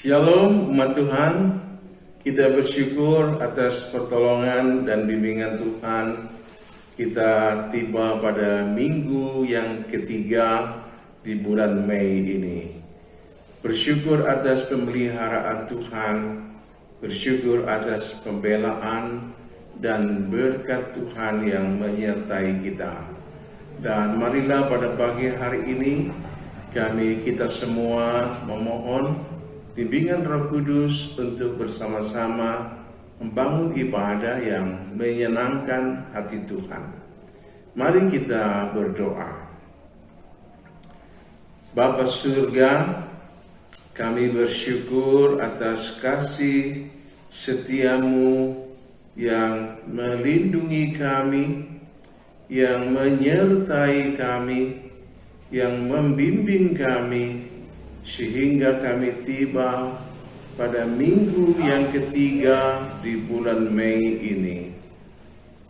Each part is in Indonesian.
Shalom umat Tuhan, kita bersyukur atas pertolongan dan bimbingan Tuhan. Kita tiba pada minggu yang ketiga di bulan Mei ini. Bersyukur atas pemeliharaan Tuhan, bersyukur atas pembelaan dan berkat Tuhan yang menyertai kita. Dan marilah pada pagi hari ini kita semua memohon bimbingan Roh Kudus untuk bersama-sama membangun ibadah yang menyenangkan hati Tuhan. Mari kita berdoa. Bapa surga, kami bersyukur atas kasih setiamu yang melindungi kami, yang menyertai kami, yang membimbing kami, sehingga kami tiba pada minggu yang ketiga di bulan Mei ini.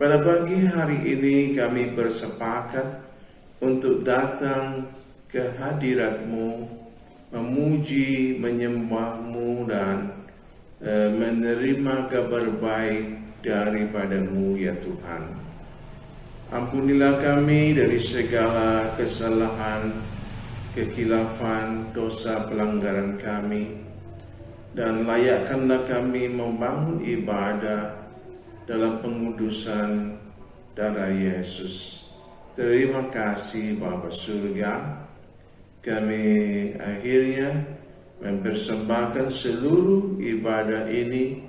Pada pagi hari ini kami bersepakat untuk datang ke hadirat-Mu, memuji, menyembah-Mu, dan menerima kabar baik daripada-Mu ya Tuhan. Ampunilah kami dari segala kesalahan, kekilafan, dosa pelanggaran kami, dan layakkanlah kami membangun ibadah dalam pengudusan darah Yesus. Terima kasih Bapa surga, kami akhirnya mempersembahkan seluruh ibadah ini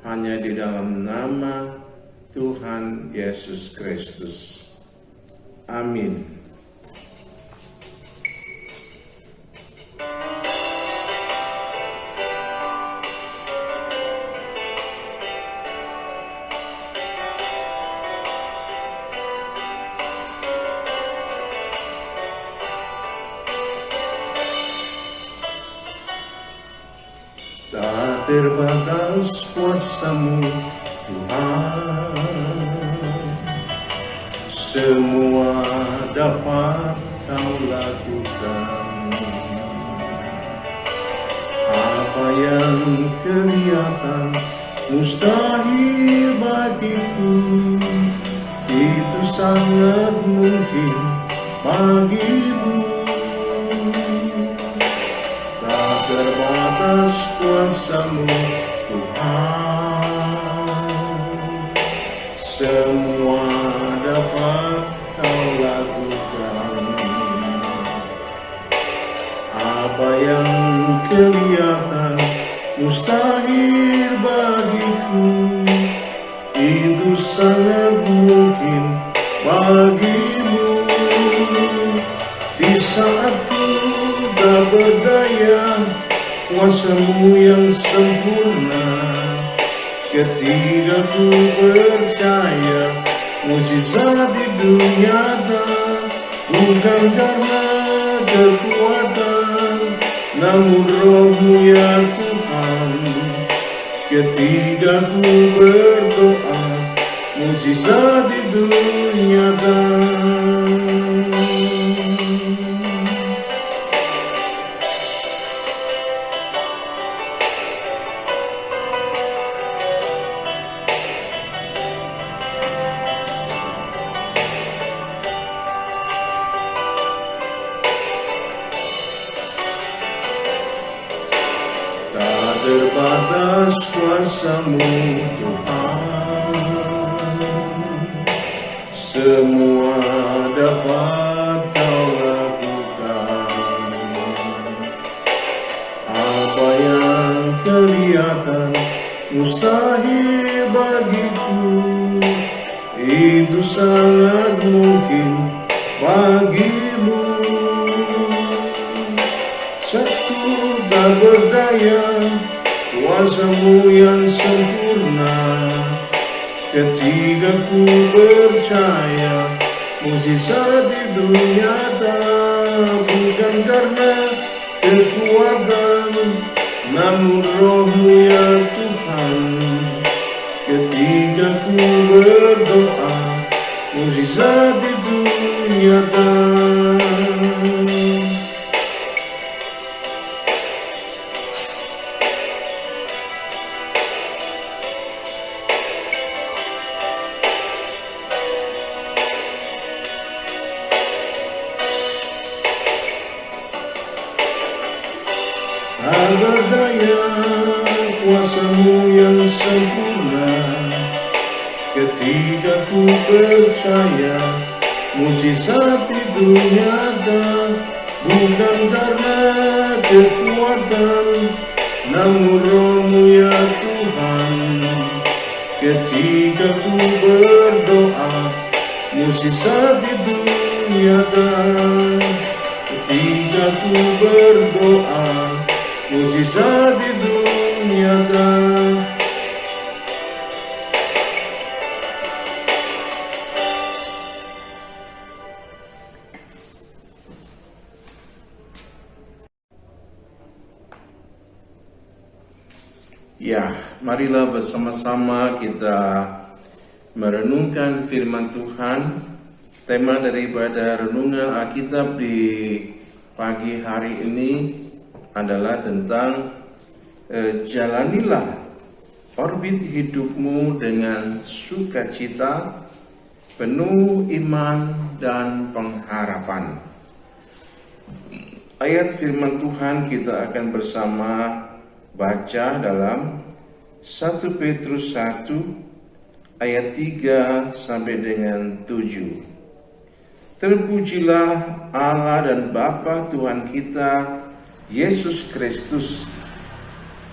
hanya di dalam nama Tuhan Yesus Kristus. Amin. Tak terbatas kuasa-Mu Tuhan, semua dapat Kau lakukan. Apa yang kelihatan mustahil bagiku, itu sangat mungkin bagimu. Tak terbatas kuasa-Mu Tuhan, semua dapat Kau lakukan. Apa yang kelihatan mustahil bagiku, itu sangat mungkin bagimu. Di saat ku tak berdaya, kuasa-Mu yang sempurna, ketika ku percaya mukjizat itu nyata, bukan karena kekuatan, namun Roh-Mu ya Tuhan. Ketika ku berdoa, mukjizat itu nyata. Terbatas kuasa-Mu Tuhan, semua dapat Kau lakukan. Apa yang kelihatan mustahil bagiku, itu sangat mungkin bagimu. Saatku tak berdaya, kuasa-Mu yang sempurna, ketika ku percaya mukjizat itu nyata, bukan karena kekuatan, namun Roh-Mu ya Tuhan. Ketika ku berdoa, mukjizat itu nyata. Tak berdaya kuasamu yang sempurna, ketika ku percaya mukjizat itu nyata, bukan karena kekuatan, namun roh-Mu ya Tuhan. Ketika ku berdoa, mukjizat itu nyata. Ketika ku berdoa, mukjizat itu nyata. Ya, marilah bersama-sama kita merenungkan firman Tuhan. Tema daripada renungan Alkitab di pagi hari ini adalah tentang jalanilah orbit hidupmu dengan sukacita, penuh iman dan pengharapan. Ayat firman Tuhan kita akan bersama baca dalam 1 Petrus 1 ayat 3 sampai dengan 7. Terpujilah Allah dan Bapa Tuhan kita Yesus Kristus,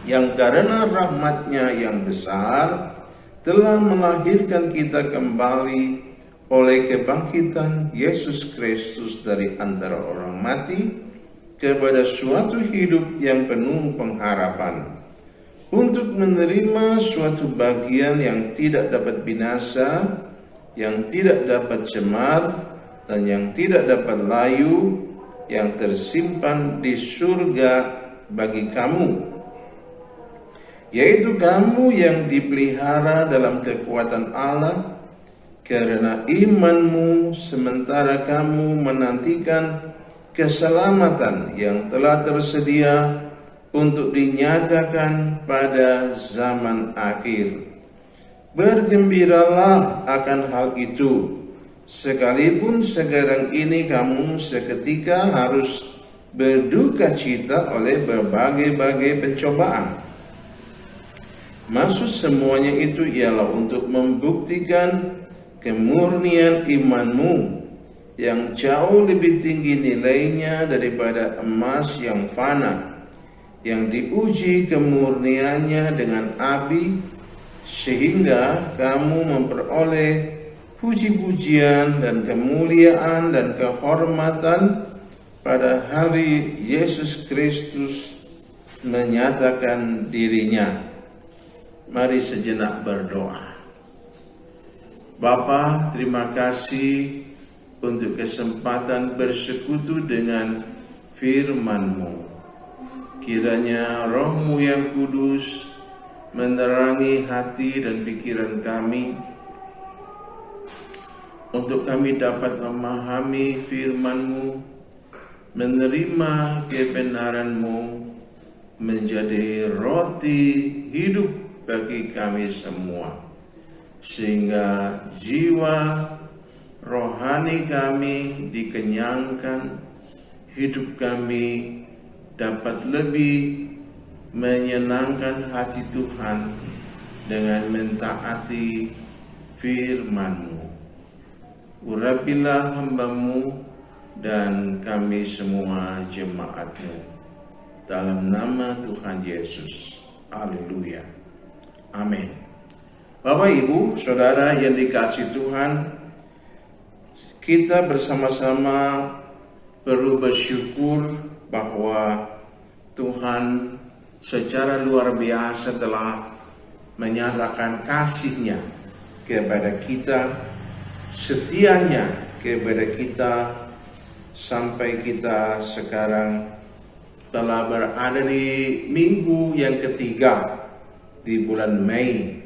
yang karena rahmat-Nya yang besar telah melahirkan kita kembali oleh kebangkitan Yesus Kristus dari antara orang mati kepada suatu hidup yang penuh pengharapan, untuk menerima suatu bagian yang tidak dapat binasa, yang tidak dapat cemar, dan yang tidak dapat layu, yang tersimpan di surga bagi kamu, yaitu kamu yang dipelihara dalam kekuatan Allah karena imanmu, sementara kamu menantikan keselamatan yang telah tersedia untuk dinyatakan pada zaman akhir. Bergembiralah akan hal itu, sekalipun sekarang ini kamu seketika harus berduka cita oleh berbagai-bagai pencobaan. Maksud semuanya itu ialah untuk membuktikan kemurnian imanmu yang jauh lebih tinggi nilainya daripada emas yang fana, yang diuji kemurniannya dengan api, sehingga kamu memperoleh puji-pujian dan kemuliaan dan kehormatan pada hari Yesus Kristus menyatakan dirinya. Mari sejenak berdoa. Bapa, terima kasih untuk kesempatan bersekutu dengan firman-Mu. Kiranya Roh-Mu yang kudus menerangi hati dan pikiran kami, untuk kami dapat memahami firman-Mu, menerima kebenaran-Mu, menjadi roti hidup bagi kami semua, sehingga jiwa rohani kami dikenyangkan, hidup kami dapat lebih menyenangkan hati Tuhan dengan mentaati firman-Mu. Urapilah hamba-Mu dan kami semua jemaat-Mu, dalam nama Tuhan Yesus. Haleluya. Amin. Bapak, Ibu, Saudara yang dikasihi Tuhan, kita bersama-sama perlu bersyukur bahwa Tuhan secara luar biasa telah menyatakan kasih-Nya kepada kita, setianya kepada kita, sampai kita sekarang telah berada di minggu yang ketiga di bulan Mei.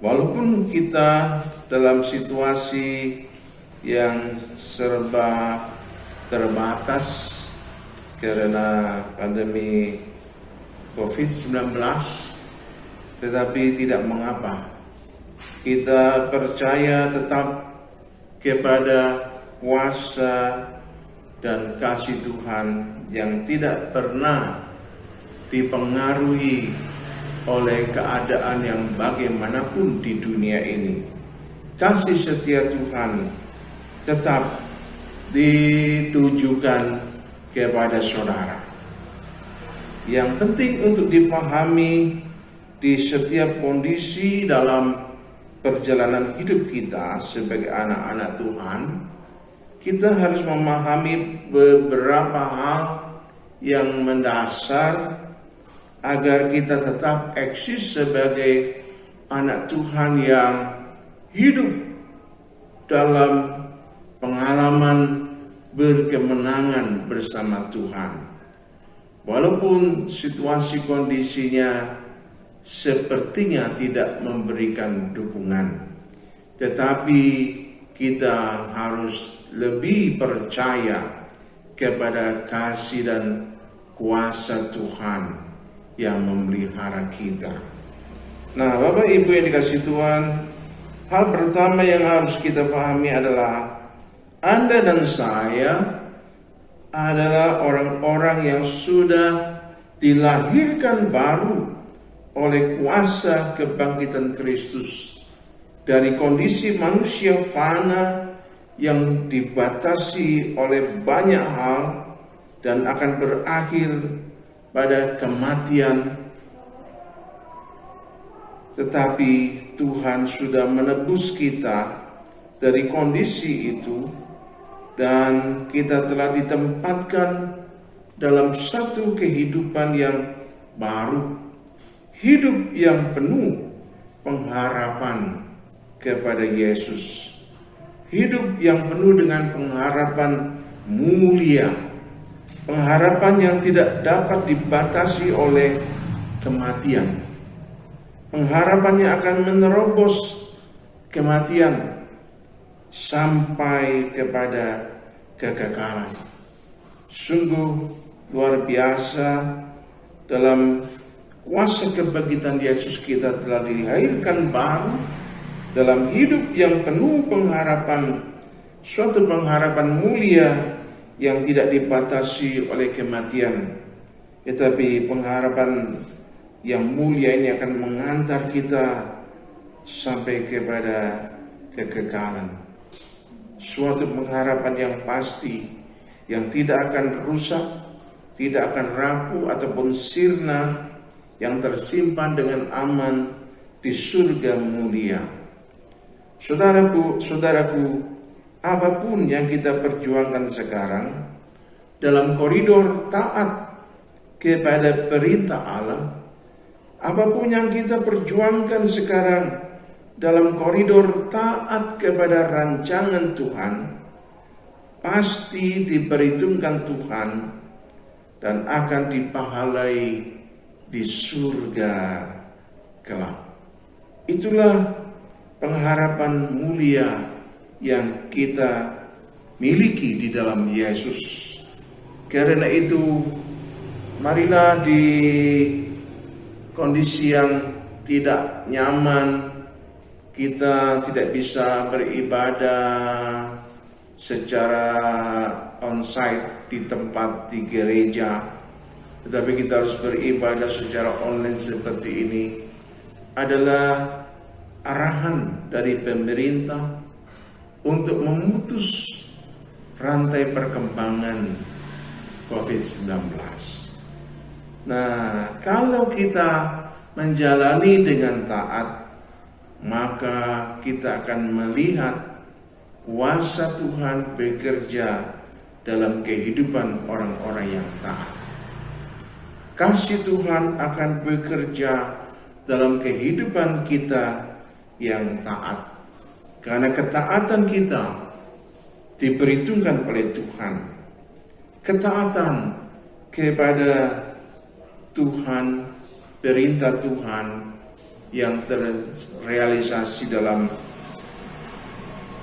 Walaupun kita dalam situasi yang serba terbatas karena pandemi COVID-19, tetapi tidak mengapa. Kita percaya tetap kepada kuasa dan kasih Tuhan yang tidak pernah dipengaruhi oleh keadaan yang bagaimanapun di dunia ini. Kasih setia Tuhan tetap ditujukan kepada saudara. Yang penting untuk difahami di setiap kondisi dalam perjalanan hidup kita sebagai anak-anak Tuhan, kita harus memahami beberapa hal yang mendasar agar kita tetap eksis sebagai anak Tuhan yang hidup dalam pengalaman berkemenangan bersama Tuhan. Walaupun situasi kondisinya sepertinya tidak memberikan dukungan, tetapi kita harus lebih percaya kepada kasih dan kuasa Tuhan yang memelihara kita. Nah, Bapak Ibu yang dikasihi Tuhan, hal pertama yang harus kita pahami adalah Anda dan saya adalah orang-orang yang sudah dilahirkan baru oleh kuasa kebangkitan Kristus dari kondisi manusia fana yang dibatasi oleh banyak hal dan akan berakhir pada kematian. Tetapi Tuhan sudah menebus kita dari kondisi itu, dan kita telah ditempatkan dalam satu kehidupan yang baru, hidup yang penuh pengharapan kepada Yesus, hidup yang penuh dengan pengharapan mulia, pengharapan yang tidak dapat dibatasi oleh kematian, pengharapan yang akan menerobos kematian sampai kepada kekekalan. Sungguh luar biasa, dalam kuasa kebangkitan Yesus kita telah dilahirkan baru dalam hidup yang penuh pengharapan, suatu pengharapan mulia yang tidak dibatasi oleh kematian. Tetapi pengharapan yang mulia ini akan mengantar kita sampai kepada kekekalan. Suatu pengharapan yang pasti, yang tidak akan rusak, tidak akan rapuh ataupun sirna, yang tersimpan dengan aman di surga mulia. Saudaraku, apapun yang kita perjuangkan sekarang dalam koridor taat kepada perintah Allah, apapun yang kita perjuangkan sekarang dalam koridor taat kepada rancangan Tuhan, pasti diperhitungkan Tuhan dan akan dipahalai di surga kelak. Itulah pengharapan mulia yang kita miliki di dalam Yesus. Karena itu, marilah di kondisi yang tidak nyaman, kita tidak bisa beribadah secara onsite di tempat di gereja, tetapi kita harus beribadah secara online seperti ini, adalah arahan dari pemerintah untuk memutus rantai perkembangan COVID-19. Nah, kalau kita menjalani dengan taat, maka kita akan melihat kuasa Tuhan bekerja dalam kehidupan orang-orang yang taat. Kasih Tuhan akan bekerja dalam kehidupan kita yang taat. Karena ketaatan kita diperhitungkan oleh Tuhan. Ketaatan kepada Tuhan, perintah Tuhan yang terrealisasi dalam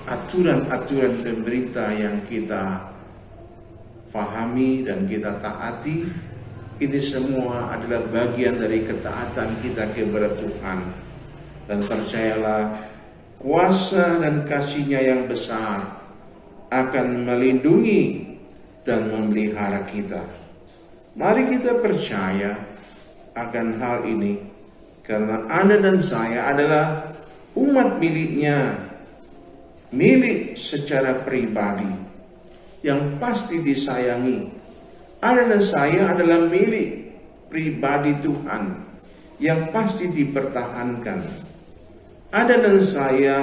aturan-aturan pemerintah yang kita fahami dan kita taati, ini semua adalah bagian dari ketaatan kita kepada Tuhan. Dan percayalah, kuasa dan kasih-Nya yang besar akan melindungi dan memelihara kita. Mari kita percaya akan hal ini, karena Anda dan saya adalah umat miliknya, milik secara pribadi, yang pasti disayangi. Anda dan saya adalah milik pribadi Tuhan, yang pasti dipertahankan. Anda dan saya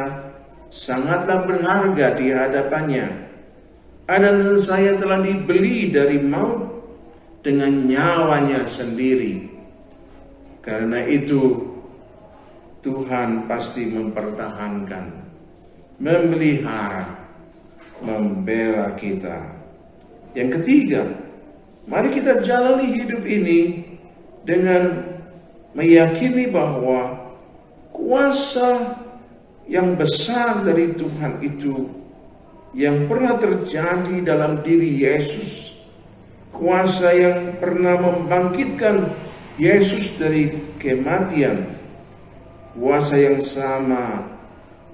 sangatlah berharga di hadapannya. Anda dan saya telah dibeli dari maut dengan nyawanya sendiri. Karena itu Tuhan pasti mempertahankan, memelihara, membela kita. Yang ketiga, mari kita jalani hidup ini dengan meyakini bahwa kuasa yang besar dari Tuhan itu yang pernah terjadi dalam diri Yesus, kuasa yang pernah membangkitkan Yesus dari kematian, kuasa yang sama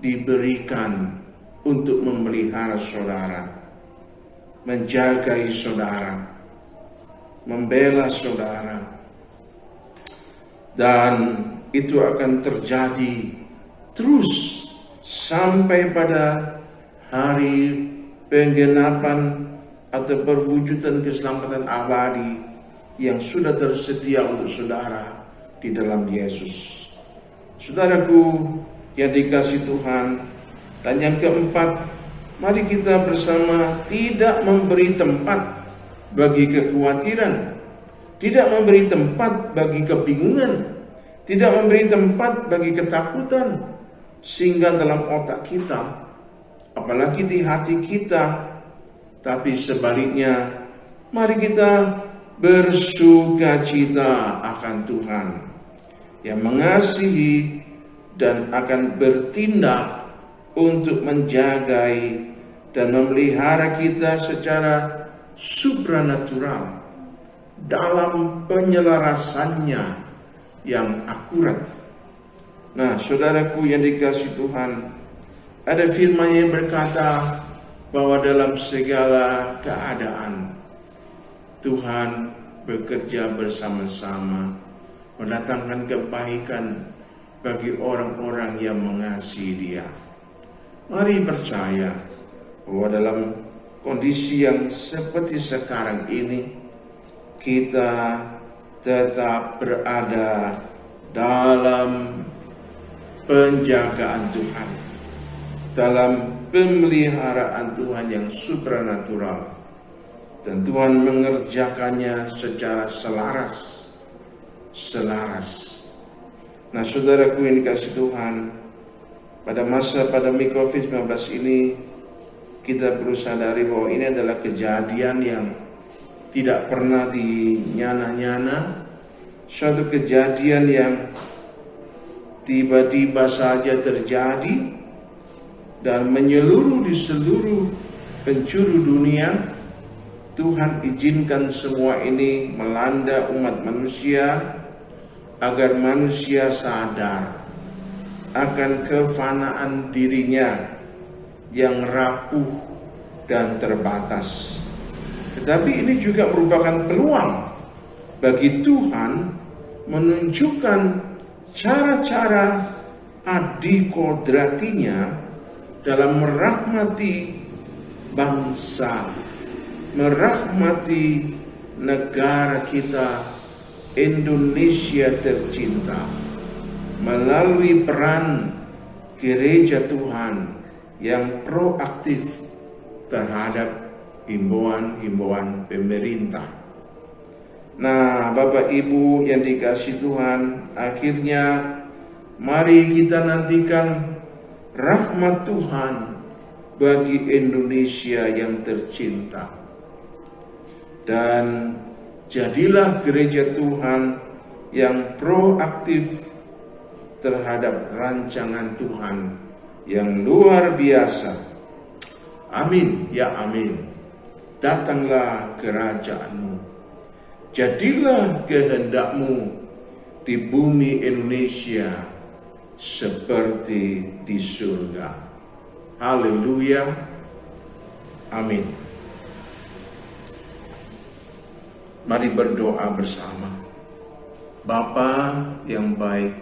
diberikan untuk memelihara saudara, menjagai saudara, membela saudara, dan itu akan terjadi terus sampai pada hari penggenapan atau perwujudan keselamatan abadi yang sudah tersedia untuk saudara di dalam Yesus. Saudaraku yang dikasihi Tuhan, dan yang keempat, mari kita bersama tidak memberi tempat bagi kekhawatiran, tidak memberi tempat bagi kebingungan, tidak memberi tempat bagi ketakutan, sehingga dalam otak kita, apalagi di hati kita, tapi sebaliknya, mari kita bersukacita akan Tuhan yang mengasihi dan akan bertindak untuk menjagai dan memelihara kita secara supranatural dalam penyelarasannya yang akurat. Nah, saudaraku yang dikasihi Tuhan, ada firman yang berkata bahwa dalam segala keadaan Tuhan bekerja bersama-sama mendatangkan kebaikan bagi orang-orang yang mengasihi Dia. Mari percaya bahwa dalam kondisi yang seperti sekarang ini, kita tetap berada dalam penjagaan Tuhan, dalam pemeliharaan Tuhan yang supranatural. Dan Tuhan mengerjakannya secara selaras. Nah, saudaraku yang dikasihi Tuhan, pada masa pandemi COVID-19 ini, kita perlu sadari bahwa ini adalah kejadian yang tidak pernah dinyana-nyana, suatu kejadian yang tiba-tiba saja terjadi dan menyeluruh di seluruh penjuru dunia. Tuhan izinkan semua ini melanda umat manusia agar manusia sadar akan kefanaan dirinya yang rapuh dan terbatas. Tetapi ini juga merupakan peluang bagi Tuhan menunjukkan cara-cara adikodratinya dalam merahmati bangsa, merahmati negara kita Indonesia tercinta melalui peran gereja Tuhan yang proaktif terhadap himbauan-himbauan pemerintah. Nah, Bapak Ibu yang dikasihi Tuhan, akhirnya mari kita nantikan rahmat Tuhan bagi Indonesia yang tercinta. Dan jadilah gereja Tuhan yang proaktif terhadap rancangan Tuhan yang luar biasa. Amin, ya amin. Datanglah kerajaan-Mu. Jadilah kehendak-Mu di bumi Indonesia seperti di surga. Haleluya. Amin. Mari berdoa bersama. Bapa yang baik,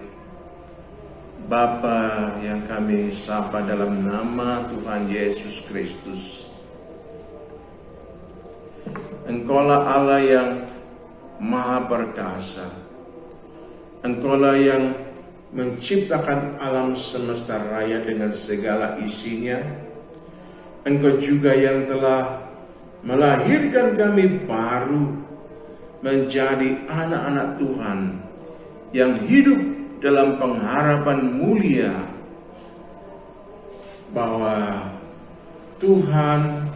Bapa yang kami sapa dalam nama Tuhan Yesus Kristus. Engkaulah Allah yang Maha Perkasa. Engkaulah yang menciptakan alam semesta raya dengan segala isinya. Engkau juga yang telah melahirkan kami baru menjadi anak-anak Tuhan yang hidup dalam pengharapan mulia bahwa Tuhan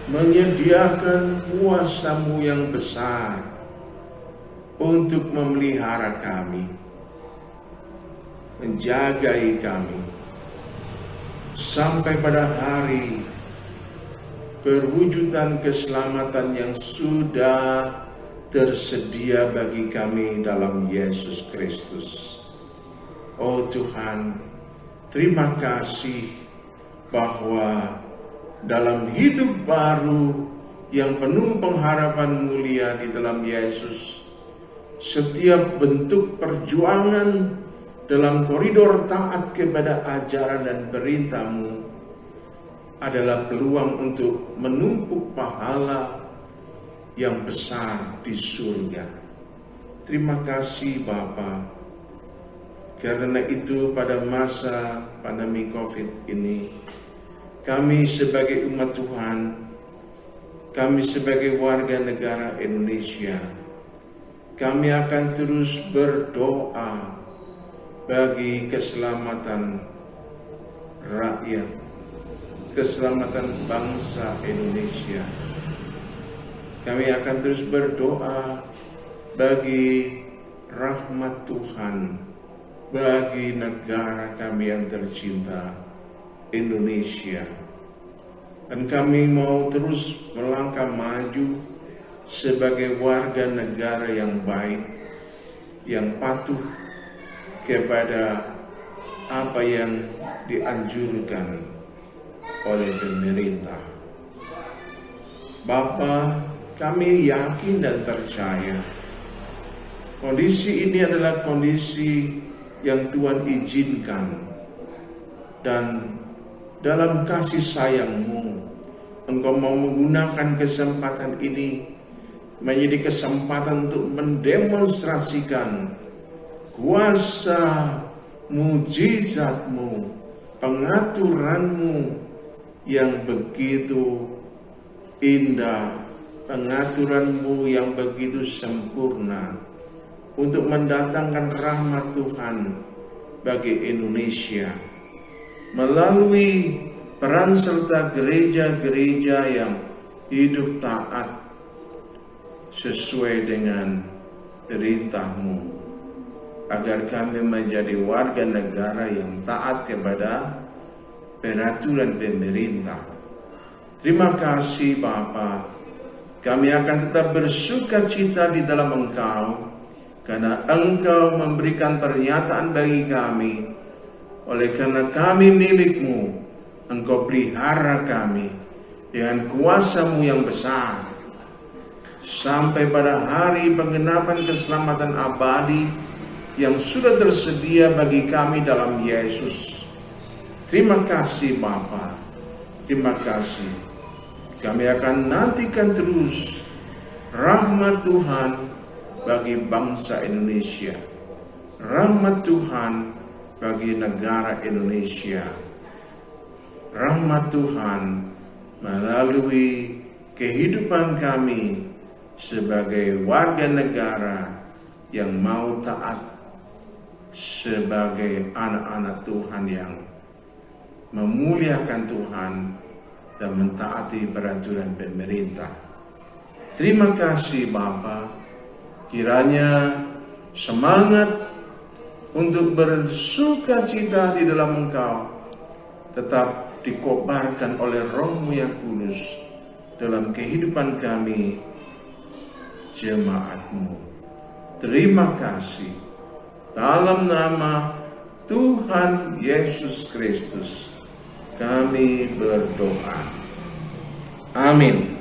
menyediakan kuasa-Mu yang besar untuk memelihara kami, menjagai kami sampai pada hari perwujudan keselamatan yang sudah tersedia bagi kami dalam Yesus Kristus. Oh Tuhan, terima kasih bahwa dalam hidup baru yang penuh pengharapan mulia di dalam Yesus, setiap bentuk perjuangan dalam koridor taat kepada ajaran dan perintah-Mu adalah peluang untuk menumpuk pahala yang besar di surga. Terima kasih Bapa. Karena itu pada masa pandemi COVID ini, kami sebagai umat Tuhan, kami sebagai warga negara Indonesia, kami akan terus berdoa bagi keselamatan rakyat, keselamatan bangsa Indonesia. Kami akan terus berdoa bagi rahmat Tuhan, bagi negara kami yang tercinta, Indonesia. Dan kami mau terus melangkah maju sebagai warga negara yang baik, yang patuh kepada apa yang dianjurkan oleh pemerintah. Bapa, kami yakin dan percaya kondisi ini adalah kondisi yang Tuhan izinkan, dan dalam kasih sayang-Mu Engkau mau menggunakan kesempatan ini menjadi kesempatan untuk mendemonstrasikan kuasa mujizat-Mu, pengaturan-Mu yang begitu indah, pengaturan-Mu yang begitu sempurna untuk mendatangkan rahmat Tuhan bagi Indonesia melalui peran serta gereja-gereja yang hidup taat sesuai dengan perintah-Mu, agar kami menjadi warga negara yang taat kepada peraturan pemerintah. Terima kasih Bapa. Kami akan tetap bersuka cita di dalam Engkau, karena Engkau memberikan pernyataan bagi kami. Oleh karena kami milik-Mu, Engkau pelihara kami dengan kuasa-Mu yang besar, sampai pada hari penggenapan keselamatan abadi yang sudah tersedia bagi kami dalam Yesus. Terima kasih Bapa. Terima kasih. Kami akan nantikan terus rahmat Tuhan bagi bangsa Indonesia, rahmat Tuhan bagi negara Indonesia, rahmat Tuhan melalui kehidupan kami sebagai warga negara yang mau taat sebagai anak-anak Tuhan yang memuliakan Tuhan dan mentaati peraturan pemerintah. Terima kasih Bapa. Kiranya semangat untuk bersuka cita di dalam Engkau tetap dikobarkan oleh Roh-Mu yang kudus dalam kehidupan kami, jemaat-Mu. Terima kasih. Dalam nama Tuhan Yesus Kristus kami berdoa. Amin.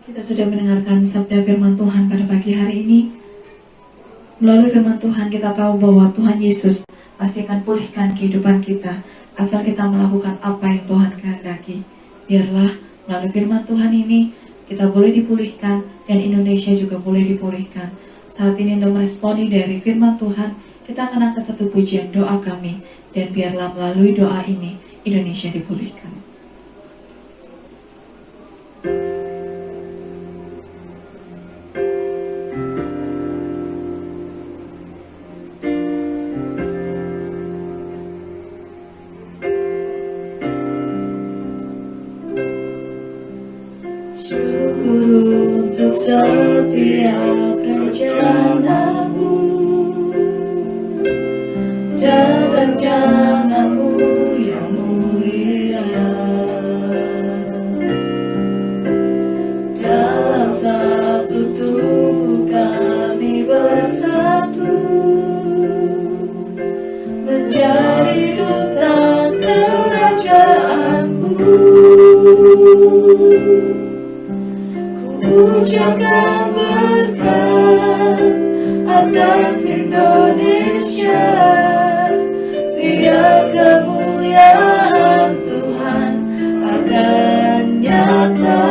Kita sudah mendengarkan sabda firman Tuhan pada pagi hari ini. Melalui firman Tuhan kita tahu bahwa Tuhan Yesus pasti akan pulihkan kehidupan kita asal kita melakukan apa yang Tuhan kehendaki. Biarlah melalui firman Tuhan ini kita boleh dipulihkan dan Indonesia juga boleh dipulihkan. Saat ini untuk meresponi dari firman Tuhan, kita akan angkat satu pujian doa kami, dan biarlah melalui doa ini Indonesia dipulihkan. Untuk setiap rencanamu dan rencanamu yang mulia, dalam satu tubuh kami bersatu menjadi duta kerajaanmu. Ucapkan berkat atas Indonesia, biar kemuliaan Tuhan akan nyata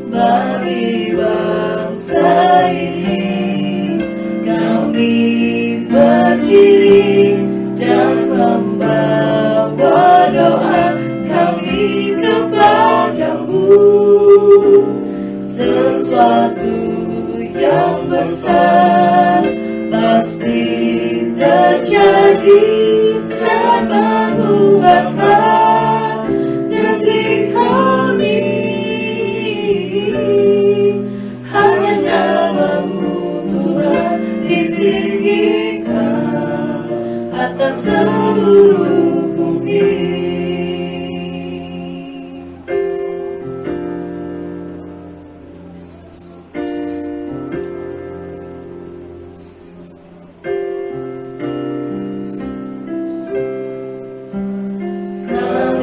bagi bangsa ini. Kami berdiri dan membawa doa kami kepadamu. Sesuatu yang besar pasti terjadi dan mengubahkan negeri kami. Hanya namamu Tuhan ditinggikan atas seluruh bumi.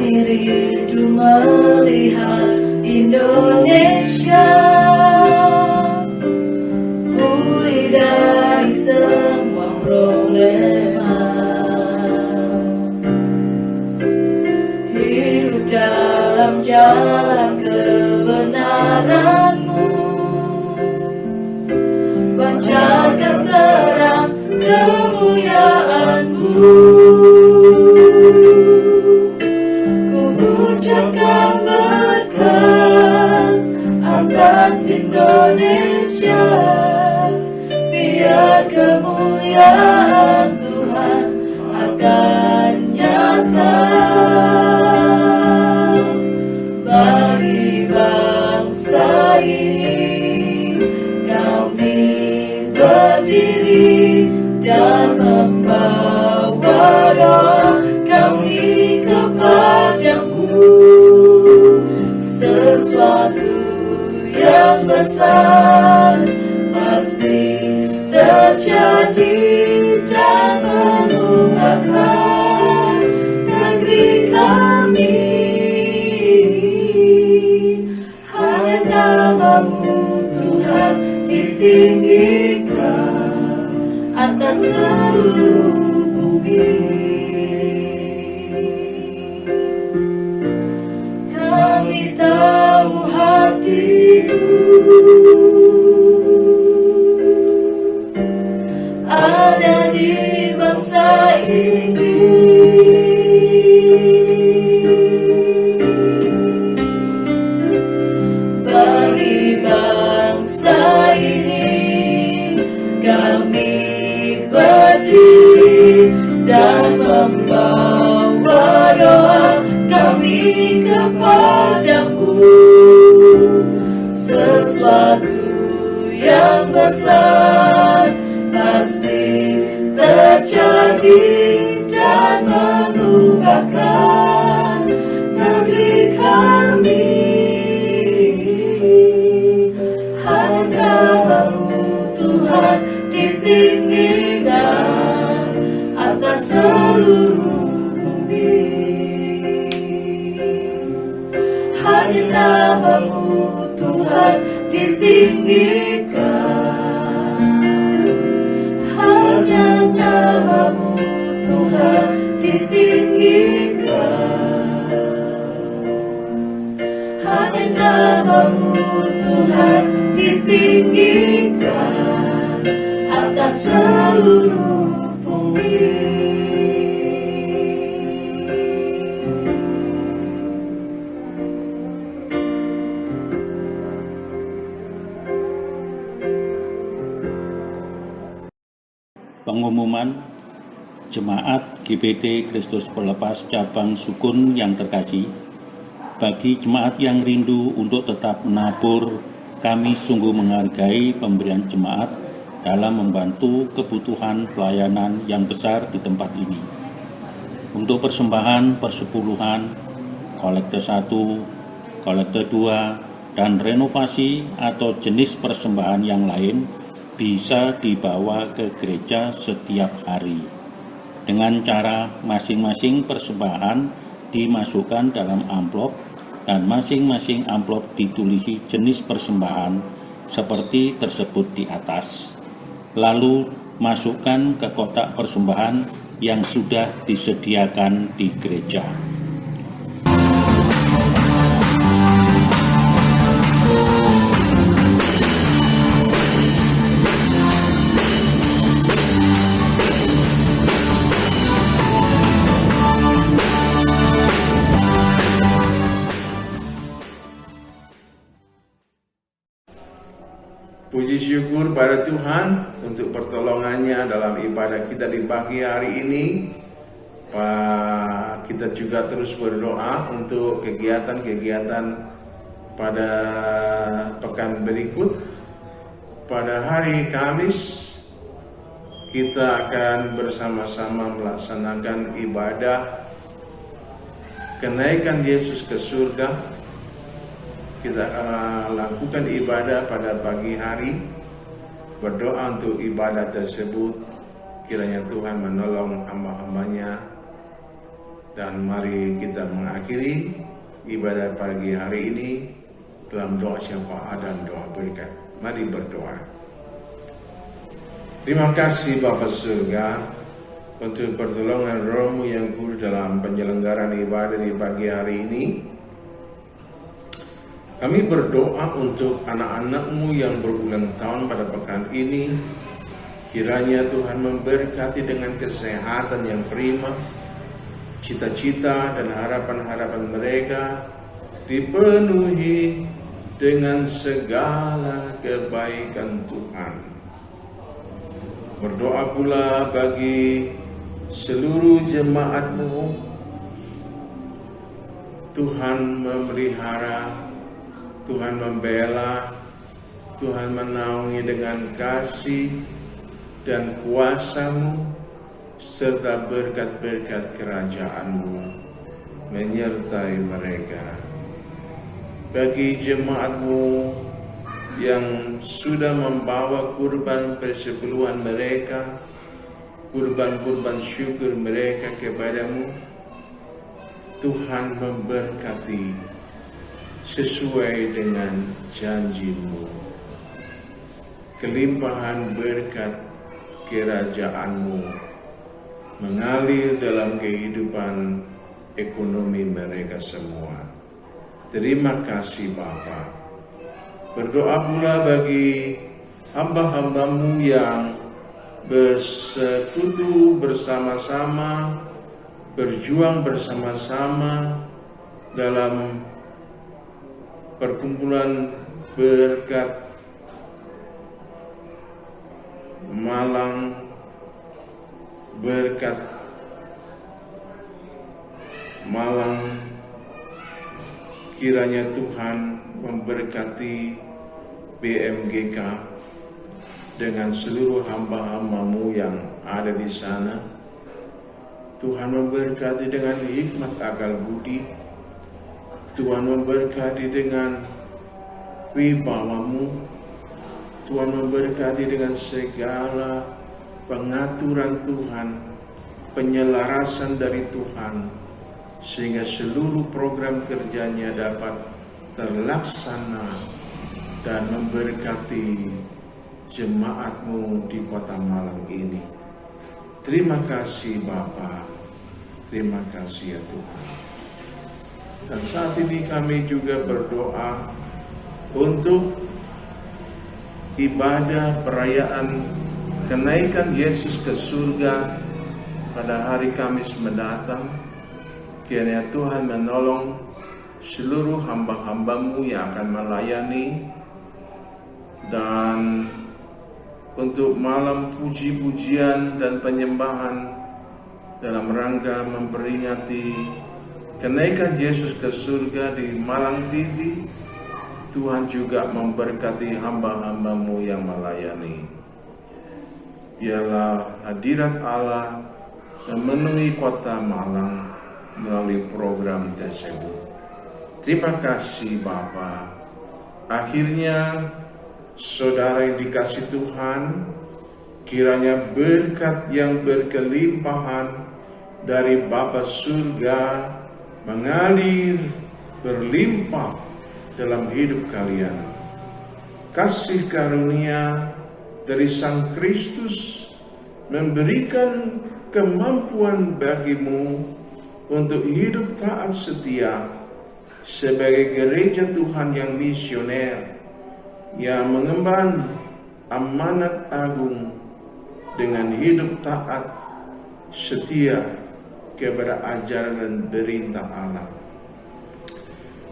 Rindu melihat Indonesia pulih dari semua problema, hidup dalam jalan kebenaranmu, pancarkan terang kemuliaanmu. Ucapkan berkat atas Indonesia, biar kemuliaan Tuhan akan nyata bagi bangsa ini. Kami berdiri dan membawa doa kami kepadamu. Sesuatu yang besar pasti terjadi dan mengubahkan negeri kami. Hanya namamu Tuhan ditinggikan atas seluruh bumi. Kami tahu hatimu ada di bangsa ini. Bagi bangsa ini kami berdiri dan membawa doa kami kepadamu. Sesuatu yang besar pasti terjadi dan mengubahkan negeri kami. Hanya namamu Tuhan ditinggikan atas seluruh bumi. Hanya ditinggikan, hanya nama-Mu Tuhan ditinggikan, hanya nama-Mu Tuhan ditinggikan atas seluruh bumi. Pengumuman Jemaat GBT Kristus Pelepas Cabang Sukun yang terkasih, bagi jemaat yang rindu untuk tetap menabur, kami sungguh menghargai pemberian jemaat dalam membantu kebutuhan pelayanan yang besar di tempat ini. Untuk persembahan persepuluhan, kolekte 1, kolekte 2, dan renovasi atau jenis persembahan yang lain bisa dibawa ke gereja setiap hari. Dengan cara masing-masing persembahan dimasukkan dalam amplop dan masing-masing amplop ditulisi jenis persembahan seperti tersebut di atas. Lalu masukkan ke kotak persembahan yang sudah disediakan di gereja. Puji syukur pada Tuhan untuk pertolongannya dalam ibadah kita di pagi hari ini. Kita juga terus berdoa untuk kegiatan-kegiatan pada pekan berikut. Pada hari Kamis kita akan bersama-sama melaksanakan ibadah kenaikan Yesus ke surga. Kita lakukan ibadah pada pagi hari, berdoa untuk ibadah tersebut. Kiranya Tuhan menolong hamba-hambanya. Dan mari kita mengakhiri ibadah pagi hari ini dalam doa syafaat dan doa berkat. Mari berdoa. Terima kasih Bapa Surga untuk pertolongan Roh-Mu yang kudus dalam penyelenggaraan ibadah di pagi hari ini. Kami berdoa untuk anak-anak-Mu yang berulang tahun pada pekan ini. Kiranya Tuhan memberkati dengan kesehatan yang prima, cita-cita dan harapan-harapan mereka dipenuhi dengan segala kebaikan Tuhan. Berdoa pula bagi seluruh jemaat-Mu. Tuhan memelihara, Tuhan membela, Tuhan menaungi dengan kasih dan kuasa-Mu, serta berkat-berkat kerajaan-Mu menyertai mereka. Bagi jemaat-Mu yang sudah membawa kurban persepuluhan mereka, kurban-kurban syukur mereka kepada-Mu, Tuhan memberkati sesuai dengan janji-Mu. Kelimpahan berkat kerajaan-Mu mengalir dalam kehidupan ekonomi mereka semua. Terima kasih Bapa. Berdoa pula bagi hamba-hamba-Mu yang bersekutu bersama-sama, berjuang bersama-sama dalam perkumpulan berkat Malang, berkat Malang. Kiranya Tuhan memberkati BMGK dengan seluruh hamba-hamba-Mu yang ada di sana. Tuhan memberkati dengan hikmat akal budi. Tuhan memberkati dengan wibawa-Mu. Tuhan memberkati dengan segala pengaturan Tuhan, penyelarasan dari Tuhan, sehingga seluruh program kerjanya dapat terlaksana dan memberkati jemaat-Mu di Kota Malang ini. Terima kasih Bapa, terima kasih ya Tuhan. Dan saat ini kami juga berdoa untuk ibadah perayaan kenaikan Yesus ke surga pada hari Kamis mendatang. Kiranya Tuhan menolong seluruh hamba-hamba-Mu yang akan melayani, dan untuk malam puji-pujian dan penyembahan dalam rangka memperingati kenaikan Yesus ke surga di Malang TV, Tuhan juga memberkati hamba-hamba-Mu yang melayani. Biarlah hadirat Allah memenuhi kota Malang melalui program tersebut. Terima kasih Bapa. Akhirnya saudara yang dikasih Tuhan, kiranya berkat yang berkelimpahan dari Bapa surga mengalir berlimpah dalam hidup kalian. Kasih karunia dari Sang Kristus memberikan kemampuan bagimu untuk hidup taat setia sebagai gereja Tuhan yang misioner, yang mengemban amanat agung dengan hidup taat setia kepada ajaran dan perintah Allah.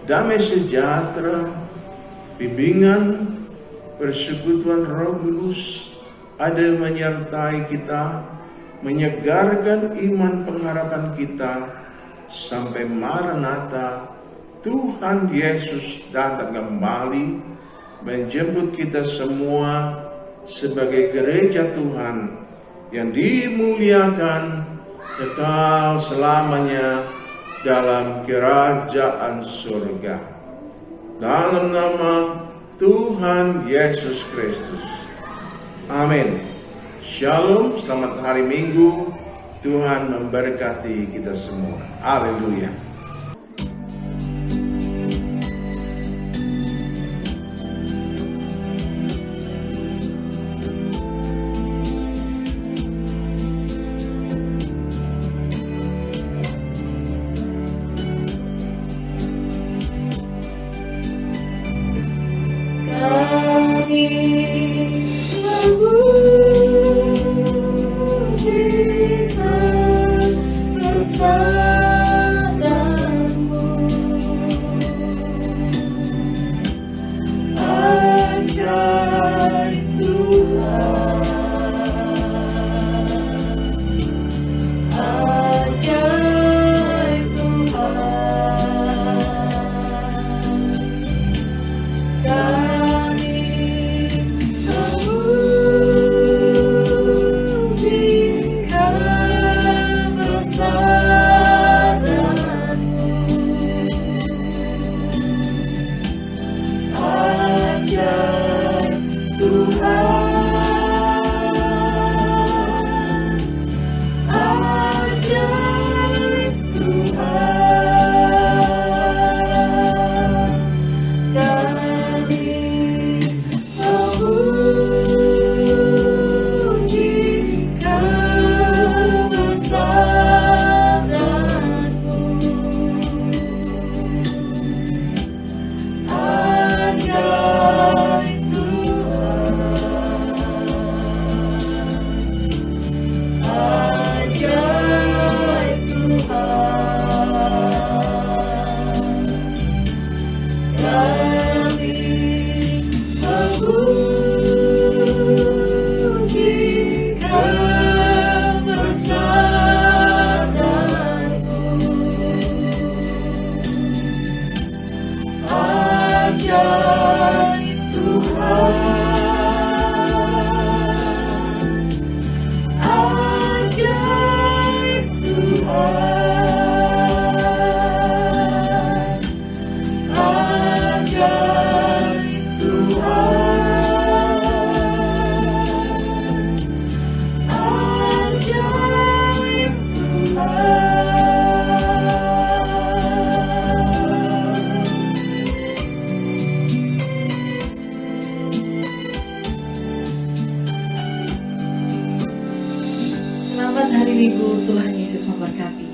Damai sejahtera, bimbingan, persekutuan Roh Kudus ada menyertai kita, menyegarkan iman pengharapan kita sampai Maranatha, Tuhan Yesus datang kembali menjemput kita semua sebagai gereja Tuhan yang dimuliakan kekal selamanya dalam kerajaan surga. Dalam nama Tuhan Yesus Kristus. Amin. Shalom, selamat hari Minggu. Tuhan memberkati kita semua. Haleluya. Selamat hari Minggu, Tuhan Yesus memberkati.